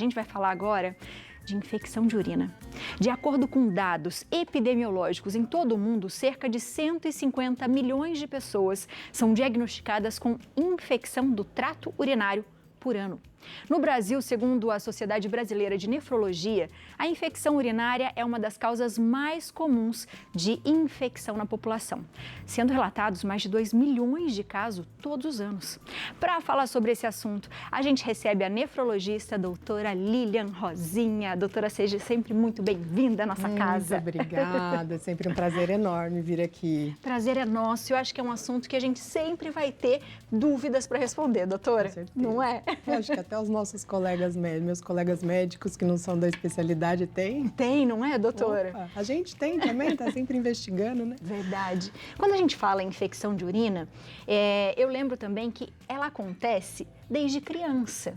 A gente vai falar agora de infecção de urina. De acordo com dados epidemiológicos, em todo o mundo, cerca de 150 milhões de pessoas são diagnosticadas com infecção do trato urinário por ano. No Brasil, segundo a Sociedade Brasileira de Nefrologia, a infecção urinária é uma das causas mais comuns de infecção na população, sendo relatados mais de 2 milhões de casos todos os anos. Para falar sobre esse assunto, a gente recebe a nefrologista doutora Lilian Rosinha. Doutora, seja sempre muito bem-vinda à nossa casa. Obrigada, é sempre um prazer enorme vir aqui. Prazer é nosso. Eu acho que é um assunto que a gente sempre vai ter dúvidas para responder, doutora. Com certeza. Não é? Eu acho que até os nossos colegas médicos, meus colegas médicos que não são da especialidade têm. Tem, não é, doutora? Opa, a gente tem também, tá sempre investigando, né? Verdade. Quando a gente fala em infecção de urina, eu lembro também que ela acontece desde criança.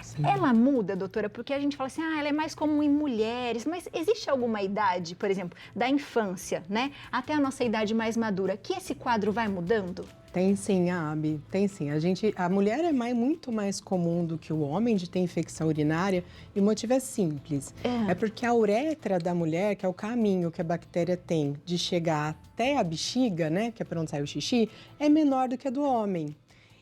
Sim. Ela muda, doutora, porque a gente fala assim, ela é mais comum em mulheres, mas existe alguma idade, por exemplo, da infância, né, até a nossa idade mais madura, que esse quadro vai mudando? Tem sim, Abi, tem sim. A mulher é muito mais comum do que o homem de ter infecção urinária e o motivo é simples. É porque a uretra da mulher, que é o caminho que a bactéria tem de chegar até a bexiga, né, que é para onde sai o xixi, é menor do que a do homem.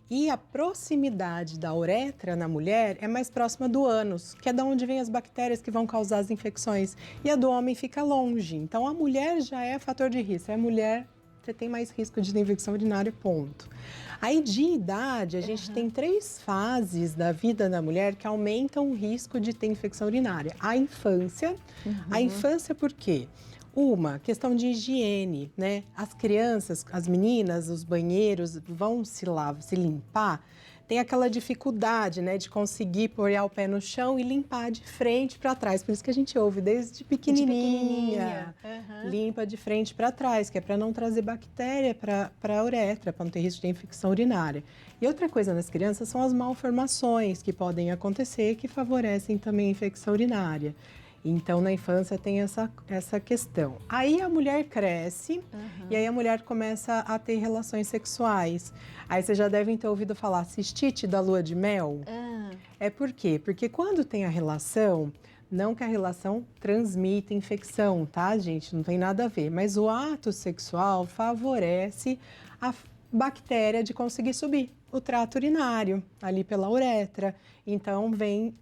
E a proximidade da uretra na mulher é mais próxima do ânus, que é de onde vêm as bactérias que vão causar as infecções. E a do homem fica longe. Então, a mulher já é fator de risco. A mulher, você tem mais risco de infecção urinária, ponto. Aí, de idade, a gente tem 3 fases da vida da mulher que aumentam o risco de ter infecção urinária. A infância. A infância por quê? Uma, questão de higiene, né? As crianças, as meninas, os banheiros vão se limpar, tem aquela dificuldade, né, de conseguir pôr o pé no chão e limpar de frente para trás. Por isso que a gente ouve desde pequenininha. Limpa de frente para trás, que é para não trazer bactéria para a uretra, para não ter risco de infecção urinária. E outra coisa nas crianças são as malformações que podem acontecer, que favorecem também a infecção urinária. Então, na infância tem essa questão. Aí a mulher cresce e aí a mulher começa a ter relações sexuais. Aí vocês já devem ter ouvido falar cistite da lua de mel. É por quê? Porque quando tem a relação, não que a relação transmita infecção, tá, gente? Não tem nada a ver. Mas o ato sexual favorece a bactéria de conseguir subir o trato urinário, ali pela uretra. Então, vem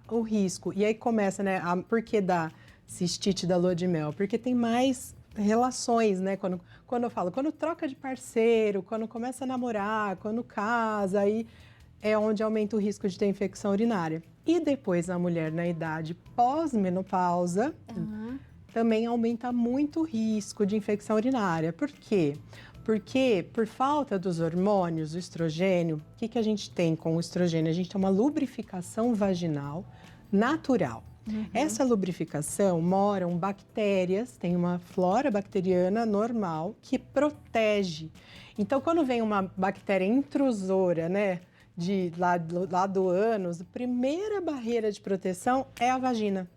o risco. E aí começa, né, por que da cistite da lua de mel? Porque tem mais relações, né? Quando eu falo, quando troca de parceiro, quando começa a namorar, quando casa, aí é onde aumenta o risco de ter infecção urinária. E depois a mulher na idade pós-menopausa também aumenta muito o risco de infecção urinária. Por quê? Porque, por falta dos hormônios, o estrogênio, o que a gente tem com o estrogênio? A gente tem uma lubrificação vaginal natural. Essa lubrificação moram bactérias, tem uma flora bacteriana normal que protege. Então, quando vem uma bactéria intrusora, né, lá do ânus, a primeira barreira de proteção é a vagina.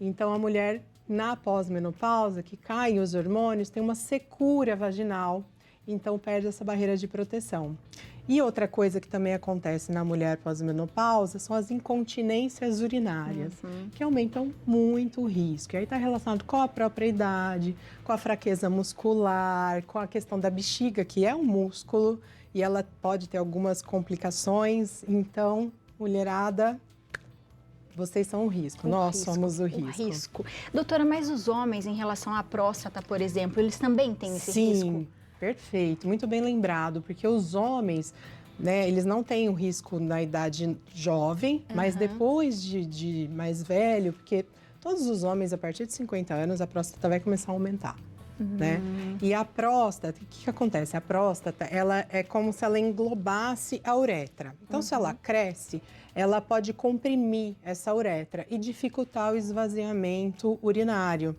Então, a mulher na pós-menopausa, que caem os hormônios, tem uma secura vaginal, então perde essa barreira de proteção. E outra coisa que também acontece na mulher pós-menopausa são as incontinências urinárias, que aumentam muito o risco. E aí está relacionado com a própria idade, com a fraqueza muscular, com a questão da bexiga, que é um músculo, e ela pode ter algumas complicações. Então, mulherada, vocês são o risco, nós somos o risco. Doutora, mas os homens, em relação à próstata, por exemplo, eles também têm esse risco? Sim, perfeito, muito bem lembrado, porque os homens, né, eles não têm o risco na idade jovem, mas depois de mais velho, porque todos os homens, a partir de 50 anos, a próstata vai começar a aumentar. Né? E a próstata, o que acontece? A próstata, ela é como se ela englobasse a uretra. Então, se ela cresce, ela pode comprimir essa uretra e dificultar o esvaziamento urinário,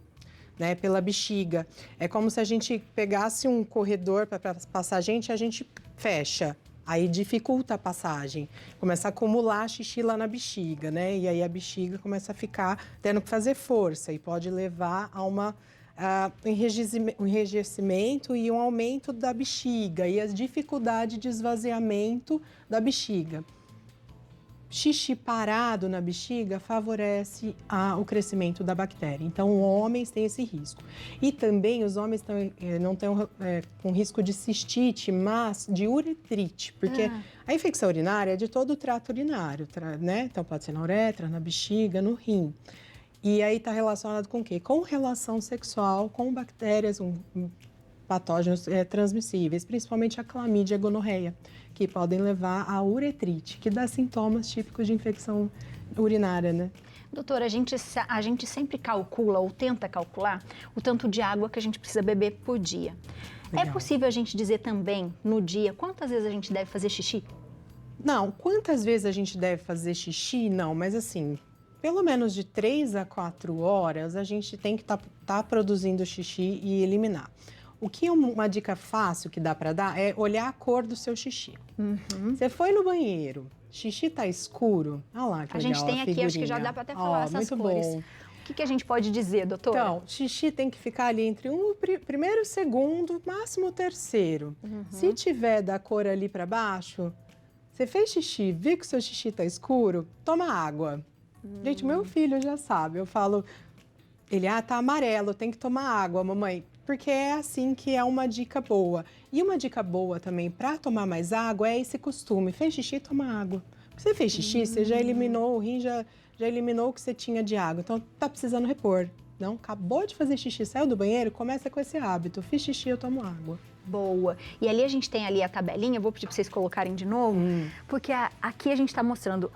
né, pela bexiga. É como se a gente pegasse um corredor para passar a gente fecha. Aí dificulta a passagem, começa a acumular xixi lá na bexiga, né? E aí a bexiga começa a ficar tendo que fazer força e pode levar a um enrijecimento e um aumento da bexiga e as dificuldades de esvaziamento da bexiga. xixi parado na bexiga favorece o crescimento da bactéria. Então, homens têm esse risco. E também os homens não têm com risco de cistite, mas de uretrite, porque a infecção urinária é de todo o trato urinário, né? Então, pode ser na uretra, na bexiga, no rim. E aí está relacionado com o quê? Com relação sexual, com bactérias, patógenos transmissíveis, principalmente a clamídia e a gonorreia, que podem levar à uretrite, que dá sintomas típicos de infecção urinária, né? Doutora, a gente sempre calcula ou tenta calcular o tanto de água que a gente precisa beber por dia. Legal. É possível a gente dizer também, no dia, quantas vezes a gente deve fazer xixi? Não, quantas vezes a gente deve fazer xixi? Não, mas assim, pelo menos de 3 a 4 horas, a gente tem que tá produzindo xixi e eliminar. O que é uma dica fácil que dá para dar é olhar a cor do seu xixi. Você foi no banheiro, xixi tá escuro, olha lá que legal, a gente tem aqui, acho que já dá para até falar essas muito cores. Bom. O que a gente pode dizer, doutora? Então, xixi tem que ficar ali entre primeiro e segundo, máximo o terceiro. Se tiver da cor ali para baixo, você fez xixi, viu que o seu xixi tá escuro, toma água. Gente, meu filho já sabe, eu falo, ele, tá amarelo, tem que tomar água, mamãe. Porque é assim que é uma dica boa. E uma dica boa também para tomar mais água é esse costume. Fez xixi, toma água. Você fez xixi, você já eliminou, o rim já eliminou o que você tinha de água. Então, tá precisando repor. Não, acabou de fazer xixi, saiu do banheiro, começa com esse hábito. Fiz xixi, eu tomo água. Boa. E ali a gente tem ali a tabelinha, vou pedir para vocês colocarem de novo, porque aqui a gente está mostrando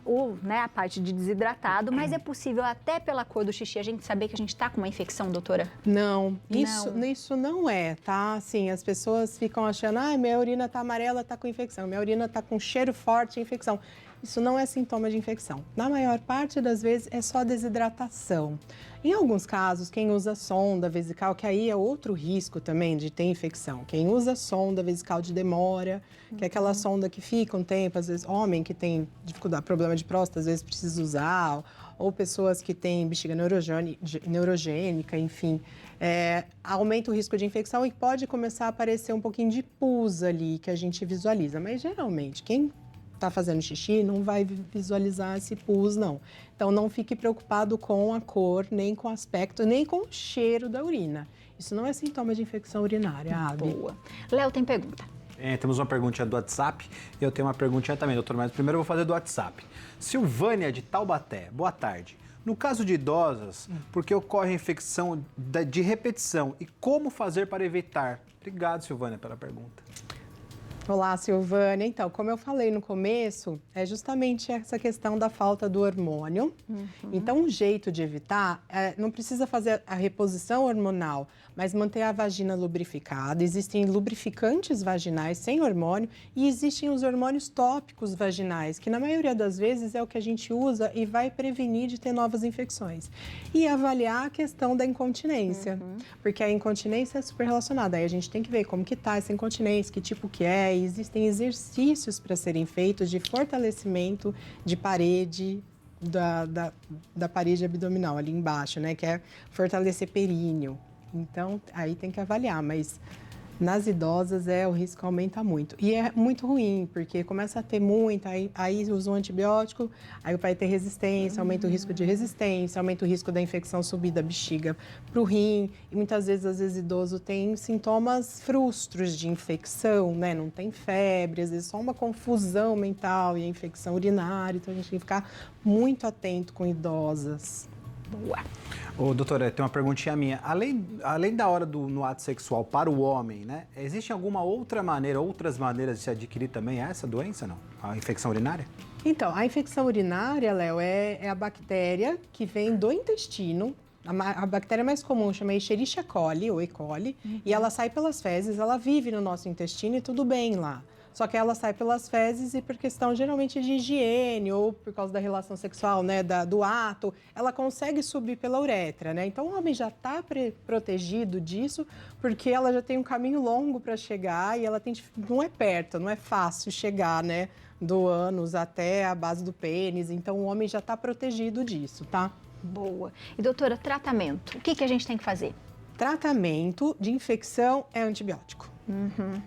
a parte de desidratado, mas é possível até pela cor do xixi a gente saber que a gente está com uma infecção, doutora? Não, isso não é, tá? Assim, as pessoas ficam achando, minha urina tá amarela, tá com infecção, minha urina tá com cheiro forte, infecção. Isso não é sintoma de infecção. Na maior parte das vezes é só desidratação. Em alguns casos, quem usa sonda vesical, que aí é outro risco também de ter infecção. Quem usa sonda vesical de demora, que é aquela sonda que fica um tempo, às vezes homem que tem dificuldade, problema de próstata, às vezes precisa usar, ou pessoas que têm bexiga neurogênica, enfim, aumenta o risco de infecção e pode começar a aparecer um pouquinho de pus ali, que a gente visualiza. Mas geralmente, quem está fazendo xixi não vai visualizar esse pus, não. Então, não fique preocupado com a cor, nem com o aspecto, nem com o cheiro da urina. Isso não é sintoma de infecção urinária, Abi. Boa. Léo, tem pergunta? Temos uma perguntinha do WhatsApp e eu tenho uma perguntinha também, doutor, mas primeiro eu vou fazer do WhatsApp. Silvânia de Taubaté, boa tarde. No caso de idosas, por que ocorre infecção de repetição e como fazer para evitar? Obrigado, Silvânia, pela pergunta. Olá, Silvânia. Então, como eu falei no começo, é justamente essa questão da falta do hormônio. Então, um jeito de evitar, não precisa fazer a reposição hormonal, mas manter a vagina lubrificada. Existem lubrificantes vaginais sem hormônio e existem os hormônios tópicos vaginais, que na maioria das vezes é o que a gente usa e vai prevenir de ter novas infecções. E avaliar a questão da incontinência, porque a incontinência é super relacionada. Aí a gente tem que ver como que tá essa incontinência, que tipo que é. E existem exercícios para serem feitos de fortalecimento de parede, da parede abdominal ali embaixo, né? Que é fortalecer períneo. Então, aí tem que avaliar, mas nas idosas o risco aumenta muito. E é muito ruim, porque começa a ter muita, aí usa um antibiótico, aí vai ter resistência, aumenta o risco de resistência, aumenta o risco da infecção subir da bexiga para o rim. E muitas vezes, às vezes, idoso tem sintomas frustros de infecção, né? Não tem febre, às vezes só uma confusão mental e a infecção urinária. Então, a gente tem que ficar muito atento com idosas. Boa. Ô, doutora, tem uma perguntinha minha. Além da hora no ato sexual para o homem, né? Existe alguma outra maneira, outras maneiras de se adquirir também essa doença, não? A infecção urinária? Então, a infecção urinária, Léo, é a bactéria que vem do intestino. A bactéria mais comum chama Escherichia coli, ou E. coli, e ela sai pelas fezes, ela vive no nosso intestino e tudo bem lá. Só que ela sai pelas fezes e por questão geralmente de higiene ou por causa da relação sexual, né, do ato, ela consegue subir pela uretra, né? Então o homem já está protegido disso porque ela já tem um caminho longo para chegar e ela não é perto, não é fácil chegar, né, do ânus até a base do pênis. Então o homem já está protegido disso, tá? Boa. E doutora, tratamento, o que a gente tem que fazer? Tratamento de infecção é antibiótico.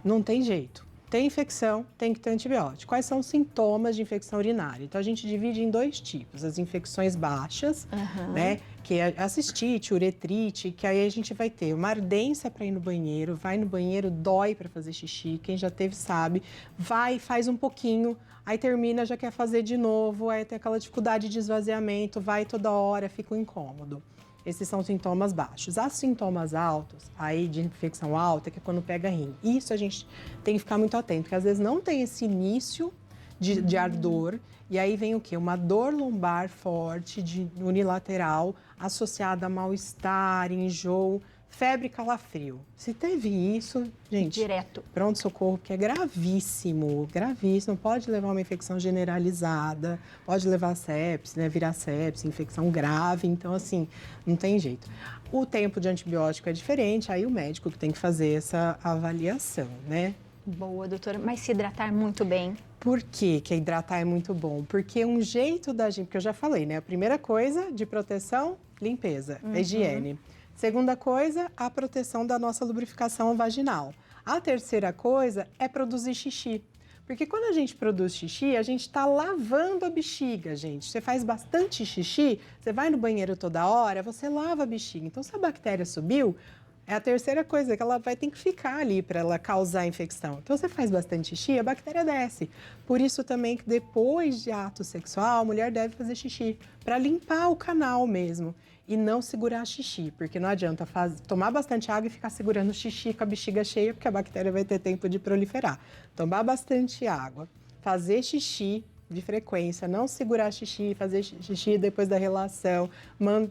Não tem jeito. tem infecção, tem que ter antibiótico. Quais são os sintomas de infecção urinária? Então, a gente divide em 2 tipos. As infecções baixas, né? Que é a cistite, uretrite, que aí a gente vai ter uma ardência para ir no banheiro, vai no banheiro, dói para fazer xixi, quem já teve sabe, vai, faz um pouquinho, aí termina, já quer fazer de novo, aí tem aquela dificuldade de esvaziamento, vai toda hora, fica um incômodo. Esses são sintomas baixos. Há sintomas altos, aí de infecção alta, que é quando pega rim. Isso a gente tem que ficar muito atento, porque às vezes não tem esse início de ardor, e aí vem o quê? Uma dor lombar forte, unilateral, associada a mal-estar, enjoo, febre e calafrio. Se teve isso, gente, direto. Pronto-socorro, porque é gravíssimo, gravíssimo. Pode levar uma infecção generalizada, pode levar sepse, né, virar sepse, infecção grave. Então, assim, não tem jeito. O tempo de antibiótico é diferente, aí o médico que tem que fazer essa avaliação, né? Boa, doutora. Mas se hidratar muito bem. Por que hidratar é muito bom? Porque um jeito da gente, porque eu já falei, né? A primeira coisa de proteção, limpeza, higiene. Segunda coisa, a proteção da nossa lubrificação vaginal. A terceira coisa é produzir xixi. Porque quando a gente produz xixi, a gente está lavando a bexiga, gente. Você faz bastante xixi, você vai no banheiro toda hora, você lava a bexiga. Então, se a bactéria subiu, é a terceira coisa, que ela vai ter que ficar ali para ela causar infecção. Então, você faz bastante xixi, a bactéria desce. Por isso também que depois de ato sexual, a mulher deve fazer xixi, para limpar o canal mesmo. E não segurar xixi, porque não adianta tomar bastante água e ficar segurando xixi com a bexiga cheia, porque a bactéria vai ter tempo de proliferar. Tomar bastante água, fazer xixi de frequência, não segurar xixi, fazer xixi depois da relação,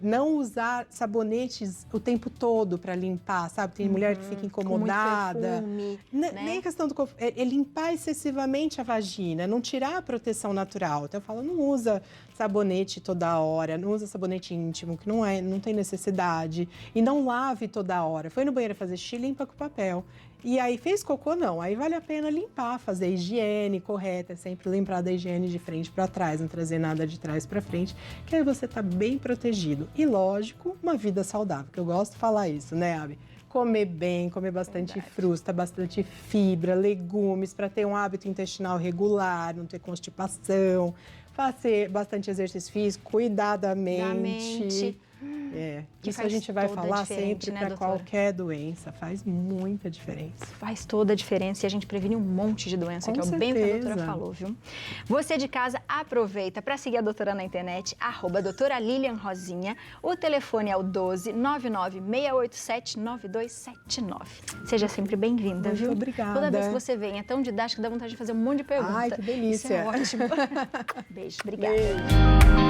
não usar sabonetes o tempo todo para limpar, sabe? Tem mulher que fica incomodada. Com muito perfume, né? Nem a questão do é limpar excessivamente a vagina, não tirar a proteção natural. Então eu falo, não usa sabonete toda hora, não usa sabonete íntimo, que não tem necessidade, e não lave toda hora. Foi no banheiro fazer xixi, limpa com papel. E aí fez cocô, não. Aí vale a pena limpar, fazer a higiene correta, sempre lembrar da higiene de frente para trás, não trazer nada de trás para frente, que aí você tá bem protegido. E lógico, uma vida saudável, que eu gosto de falar isso, né, Abi? Comer bem, comer bastante fruta, bastante fibra, legumes, para ter um hábito intestinal regular, não ter constipação, fazer bastante exercício físico, cuidar da mente. Isso a gente vai falar sempre, né, para qualquer doença, faz muita diferença. Faz toda a diferença e a gente previne um monte de doença, que é bem o que a doutora falou, viu? Você de casa, aproveita para seguir a doutora na internet, @doutora Lilian Rosinha. O telefone é o 12 99 687 9279. Seja sempre bem-vinda, viu? Muito obrigada. Toda vez que você vem, é tão didática, dá vontade de fazer um monte de perguntas. Ai, que delícia. Isso é ótimo. Beijo, obrigada. Beijo.